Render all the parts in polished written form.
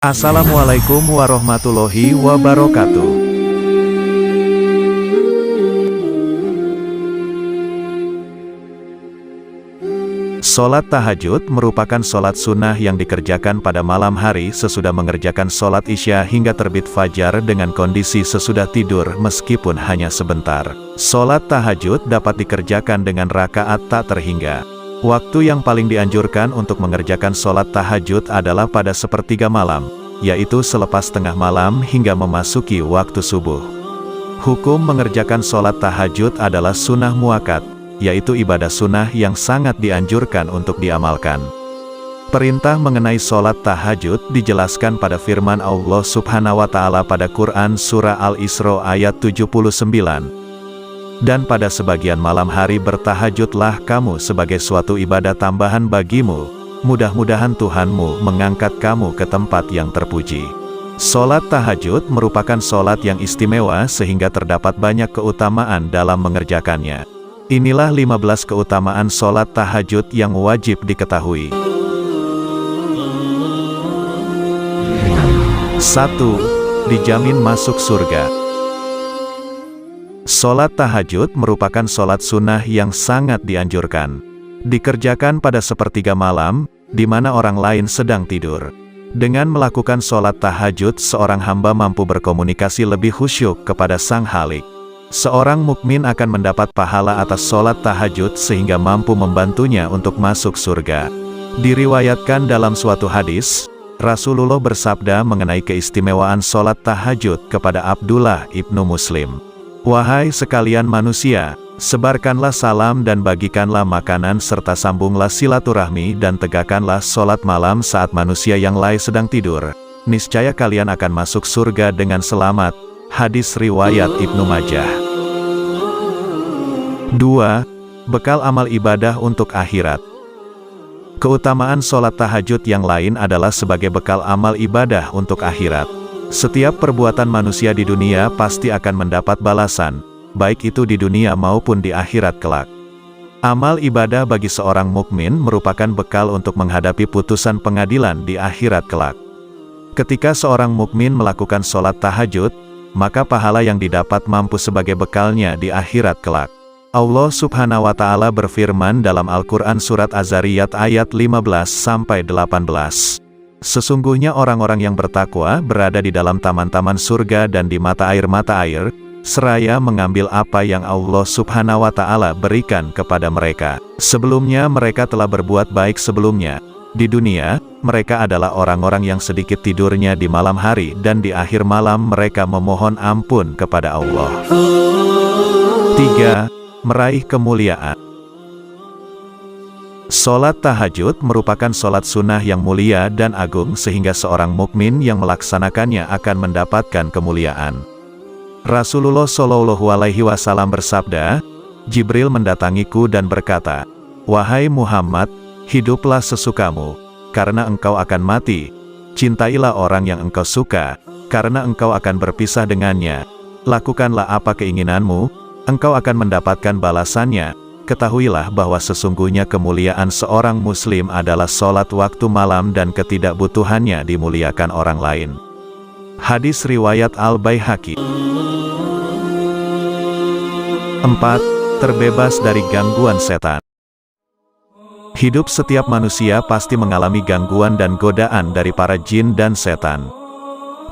Assalamualaikum warahmatullahi wabarakatuh. Sholat tahajud merupakan sholat sunnah yang dikerjakan pada malam hari sesudah mengerjakan sholat isya hingga terbit fajar dengan kondisi sesudah tidur meskipun hanya sebentar. Sholat tahajud dapat dikerjakan dengan rakaat tak terhingga. Waktu yang paling dianjurkan untuk mengerjakan sholat tahajud adalah pada sepertiga malam, yaitu selepas tengah malam hingga memasuki waktu subuh. Hukum mengerjakan sholat tahajud adalah sunnah muakkad, yaitu ibadah sunnah yang sangat dianjurkan untuk diamalkan. Perintah mengenai sholat tahajud dijelaskan pada firman Allah Subhanahu wa Ta'ala pada Quran Surah Al-Isra ayat 79. Dan pada sebagian malam hari bertahajudlah kamu sebagai suatu ibadah tambahan bagimu, mudah-mudahan Tuhanmu mengangkat kamu ke tempat yang terpuji. Sholat tahajud merupakan sholat yang istimewa sehingga terdapat banyak keutamaan dalam mengerjakannya. Inilah 15 keutamaan sholat tahajud yang wajib diketahui. 1. Dijamin masuk surga. Sholat tahajud merupakan sholat sunnah yang sangat dianjurkan. Dikerjakan pada sepertiga malam, di mana orang lain sedang tidur. Dengan melakukan sholat tahajud, seorang hamba mampu berkomunikasi lebih khusyuk kepada Sang Khalik. Seorang mukmin akan mendapat pahala atas sholat tahajud sehingga mampu membantunya untuk masuk surga. Diriwayatkan dalam suatu hadis, Rasulullah bersabda mengenai keistimewaan sholat tahajud kepada Abdullah ibnu Muslim. Wahai sekalian manusia, sebarkanlah salam dan bagikanlah makanan serta sambunglah silaturahmi dan tegakkanlah sholat malam saat manusia yang lain sedang tidur. Niscaya kalian akan masuk surga dengan selamat. Hadis riwayat Ibnu Majah. 2. Bekal amal ibadah untuk akhirat. Keutamaan sholat tahajud yang lain adalah sebagai bekal amal ibadah untuk akhirat. Setiap perbuatan manusia di dunia pasti akan mendapat balasan, baik itu di dunia maupun di akhirat kelak. Amal ibadah bagi seorang mukmin merupakan bekal untuk menghadapi putusan pengadilan di akhirat kelak. Ketika seorang mukmin melakukan sholat tahajud, maka pahala yang didapat mampu sebagai bekalnya di akhirat kelak. Allah Subhanahu wa Ta'ala berfirman dalam Al-Quran Surat Az-Zariyat ayat 15-18. Sesungguhnya orang-orang yang bertakwa berada di dalam taman-taman surga dan di mata air, seraya mengambil apa yang Allah Subhanahu wa Ta'ala berikan kepada mereka. Sebelumnya mereka telah berbuat baik sebelumnya. Di dunia, mereka adalah orang-orang yang sedikit tidurnya di malam hari dan di akhir malam mereka memohon ampun kepada Allah. 3. Meraih kemuliaan. Sholat tahajud merupakan sholat sunnah yang mulia dan agung sehingga seorang mukmin yang melaksanakannya akan mendapatkan kemuliaan. Rasulullah Shallallahu Alaihi Wasallam bersabda, Jibril mendatangiku dan berkata, "Wahai Muhammad, hiduplah sesukamu, karena engkau akan mati. Cintailah orang yang engkau suka, karena engkau akan berpisah dengannya. Lakukanlah apa keinginanmu, engkau akan mendapatkan balasannya. Ketahuilah bahwa sesungguhnya kemuliaan seorang muslim adalah sholat waktu malam dan ketidakbutuhannya dimuliakan orang lain." Hadis riwayat Al-Baihaqi. 4. Terbebas dari gangguan setan. Hidup setiap manusia pasti mengalami gangguan dan godaan dari para jin dan setan.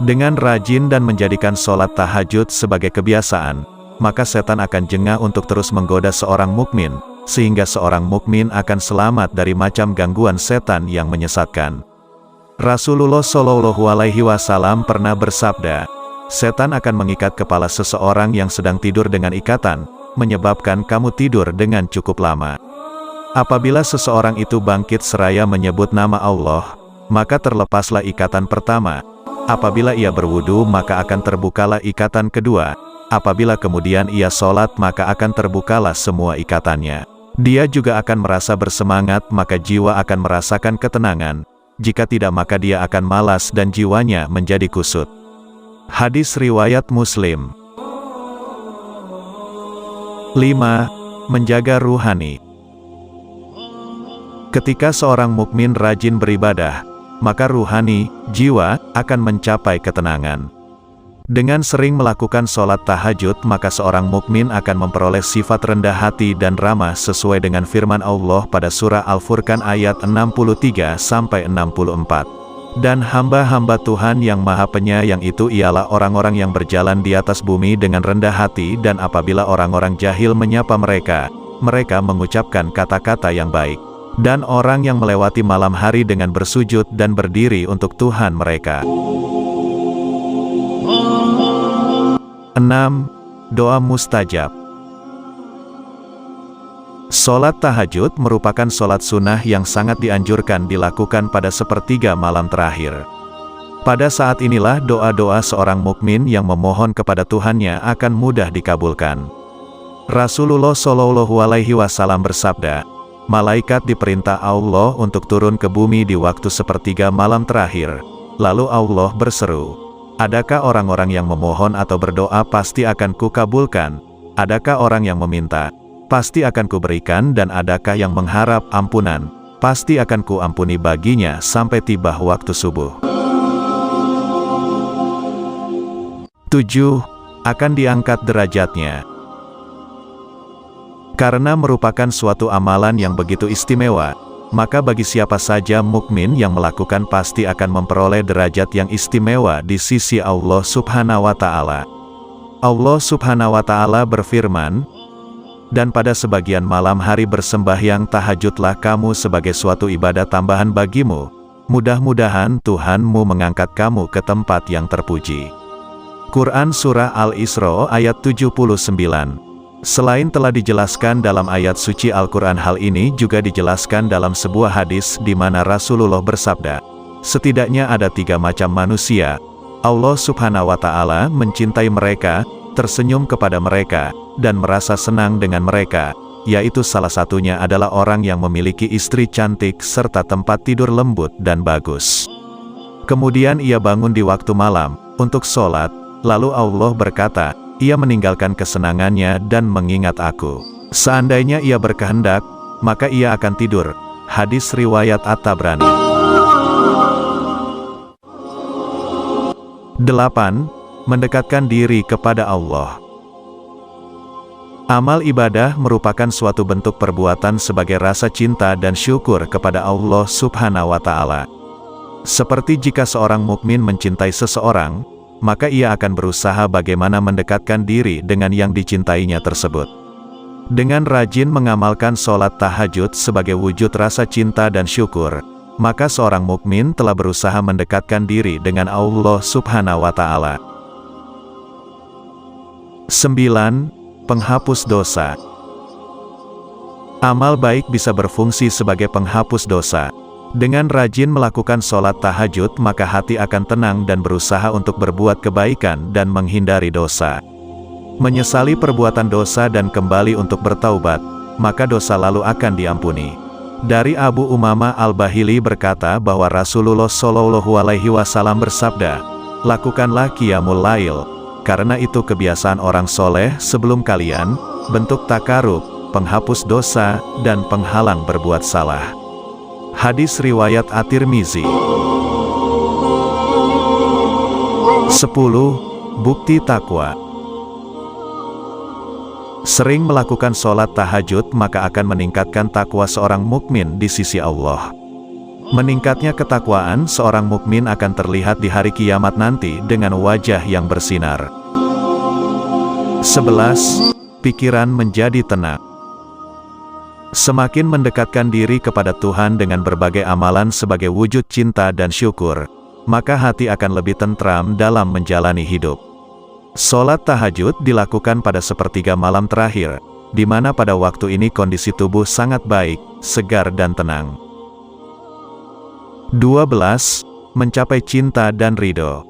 Dengan rajin dan menjadikan sholat tahajud sebagai kebiasaan, maka setan akan jengah untuk terus menggoda seorang mukmin, sehingga seorang mukmin akan selamat dari macam gangguan setan yang menyesatkan. Rasulullah Shallallahu Alaihi Wasallam pernah bersabda, setan akan mengikat kepala seseorang yang sedang tidur dengan ikatan, menyebabkan kamu tidur dengan cukup lama. Apabila seseorang itu bangkit seraya menyebut nama Allah, maka terlepaslah ikatan pertama. Apabila ia berwudu, maka akan terbukalah ikatan kedua. Apabila kemudian ia sholat, maka akan terbukalah semua ikatannya. Dia juga akan merasa bersemangat, maka jiwa akan merasakan ketenangan. Jika tidak, maka dia akan malas dan jiwanya menjadi kusut. Hadis riwayat Muslim. 5. Menjaga ruhani. Ketika seorang mukmin rajin beribadah, maka ruhani, jiwa, akan mencapai ketenangan. Dengan sering melakukan sholat tahajud, maka seorang mukmin akan memperoleh sifat rendah hati dan ramah sesuai dengan firman Allah pada surah Al-Furqan ayat 63-64. Dan hamba-hamba Tuhan yang Maha Penyayang itu ialah orang-orang yang berjalan di atas bumi dengan rendah hati, dan apabila orang-orang jahil menyapa mereka, mereka mengucapkan kata-kata yang baik. Dan orang yang melewati malam hari dengan bersujud dan berdiri untuk Tuhan mereka. 6. Doa mustajab. Sholat tahajud merupakan sholat sunnah yang sangat dianjurkan dilakukan pada sepertiga malam terakhir. Pada saat inilah doa-doa seorang mukmin yang memohon kepada Tuhannya akan mudah dikabulkan. Rasulullah Shallallahu Alaihi Wasallam bersabda, malaikat diperintah Allah untuk turun ke bumi di waktu sepertiga malam terakhir. Lalu Allah berseru, adakah orang-orang yang memohon atau berdoa pasti akan kukabulkan? Adakah orang yang meminta? Pasti akan kuberikan. Dan adakah yang mengharap ampunan? Pasti akan kuampuni baginya sampai tiba waktu subuh. 7. Akan diangkat derajatnya. Karena merupakan suatu amalan yang begitu istimewa, maka bagi siapa saja mukmin yang melakukan pasti akan memperoleh derajat yang istimewa di sisi Allah Subhanahu wa Ta'ala. Allah Subhanahu wa Ta'ala berfirman, dan pada sebagian malam hari bersembahyang tahajudlah kamu sebagai suatu ibadah tambahan bagimu. Mudah-mudahan Tuhanmu mengangkat kamu ke tempat yang terpuji. Quran Surah Al-Isra ayat 79. Selain telah dijelaskan dalam ayat suci Al-Quran, hal ini juga dijelaskan dalam sebuah hadis di mana Rasulullah bersabda, setidaknya ada 3 macam manusia. Allah Subhanahu wa Ta'ala mencintai mereka, tersenyum kepada mereka, dan merasa senang dengan mereka, yaitu salah satunya adalah orang yang memiliki istri cantik serta tempat tidur lembut dan bagus. Kemudian ia bangun di waktu malam untuk sholat, lalu Allah berkata, ia meninggalkan kesenangannya dan mengingat aku. Seandainya ia berkehendak, maka ia akan tidur. Hadis riwayat At-Tabrani. 8. Mendekatkan diri kepada Allah. Amal ibadah merupakan suatu bentuk perbuatan sebagai rasa cinta dan syukur kepada Allah Subhanahu wa Ta'ala. Seperti jika seorang mukmin mencintai seseorang, maka ia akan berusaha bagaimana mendekatkan diri dengan yang dicintainya tersebut. Dengan rajin mengamalkan sholat tahajud sebagai wujud rasa cinta dan syukur, maka seorang mukmin telah berusaha mendekatkan diri dengan Allah Subhanahu wa Ta'ala. 9. Penghapus dosa. Amal baik bisa berfungsi sebagai penghapus dosa. Dengan rajin melakukan sholat tahajud, maka hati akan tenang dan berusaha untuk berbuat kebaikan dan menghindari dosa. Menyesali perbuatan dosa dan kembali untuk bertaubat, maka dosa lalu akan diampuni. Dari Abu Umamah Al-Bahili berkata bahwa Rasulullah Shallallahu Alaihi Wasallam bersabda, lakukanlah qiyamul lail, karena itu kebiasaan orang soleh sebelum kalian, bentuk takarub, penghapus dosa, dan penghalang berbuat salah. Hadis riwayat At-Tirmizi. 10. Bukti takwa. Sering melakukan sholat tahajud maka akan meningkatkan takwa seorang mukmin di sisi Allah. Meningkatnya ketakwaan seorang mukmin akan terlihat di hari kiamat nanti dengan wajah yang bersinar. 11. Pikiran menjadi tenang. Semakin mendekatkan diri kepada Tuhan dengan berbagai amalan sebagai wujud cinta dan syukur, maka hati akan lebih tentram dalam menjalani hidup. Sholat tahajud dilakukan pada sepertiga malam terakhir, di mana pada waktu ini kondisi tubuh sangat baik, segar dan tenang. 12. Mencapai cinta dan ridho.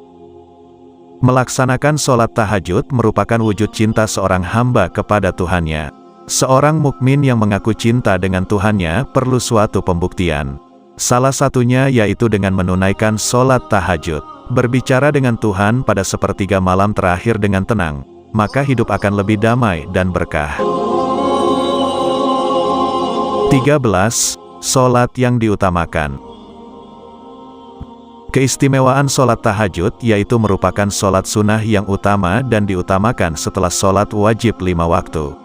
Melaksanakan sholat tahajud merupakan wujud cinta seorang hamba kepada Tuhannya. Seorang mukmin yang mengaku cinta dengan Tuhannya perlu suatu pembuktian. Salah satunya yaitu dengan menunaikan sholat tahajud. Berbicara dengan Tuhan pada sepertiga malam terakhir dengan tenang, maka hidup akan lebih damai dan berkah. 13. Sholat yang diutamakan. Keistimewaan sholat tahajud yaitu merupakan sholat sunnah yang utama dan diutamakan setelah sholat wajib 5 waktu.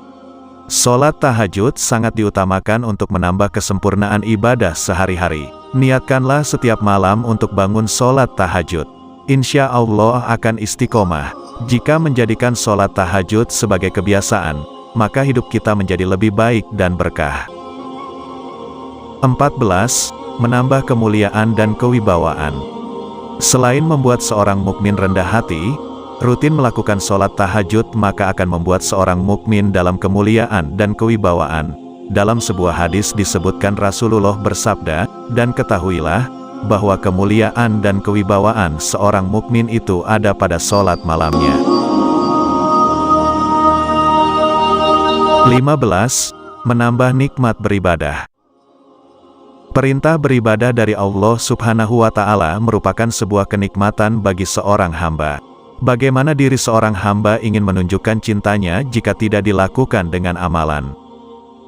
Sholat tahajud sangat diutamakan untuk menambah kesempurnaan ibadah sehari-hari. Niatkanlah setiap malam untuk bangun sholat tahajud. Insya Allah akan istiqomah. Jika menjadikan sholat tahajud sebagai kebiasaan, maka hidup kita menjadi lebih baik dan berkah. 14. Menambah kemuliaan dan kewibawaan. Selain membuat seorang mukmin rendah hati, rutin melakukan sholat tahajud maka akan membuat seorang mukmin dalam kemuliaan dan kewibawaan. Dalam sebuah hadis disebutkan Rasulullah bersabda, "Dan ketahuilah, bahwa kemuliaan dan kewibawaan seorang mukmin itu ada pada sholat malamnya." 15. Menambah nikmat beribadah. Perintah beribadah dari Allah Subhanahu wa Ta'ala merupakan sebuah kenikmatan bagi seorang hamba. Bagaimana diri seorang hamba ingin menunjukkan cintanya jika tidak dilakukan dengan amalan?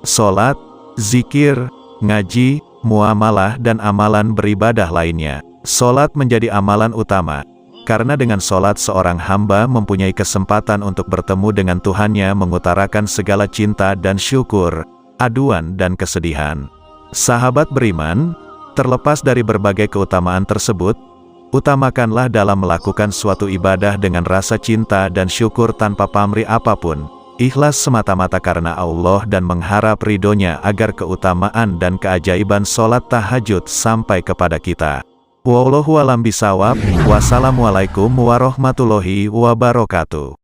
Sholat, zikir, ngaji, muamalah, dan amalan beribadah lainnya. Sholat menjadi amalan utama, karena dengan sholat seorang hamba mempunyai kesempatan untuk bertemu dengan Tuhannya, mengutarakan segala cinta dan syukur, aduan dan kesedihan. Sahabat beriman, terlepas dari berbagai keutamaan tersebut, utamakanlah dalam melakukan suatu ibadah dengan rasa cinta dan syukur tanpa pamrih apapun, ikhlas semata-mata karena Allah dan mengharap ridhonya agar keutamaan dan keajaiban sholat tahajud sampai kepada kita. Wallahu a'lam bishawab. Wassalamualaikum warahmatullahi wabarakatuh.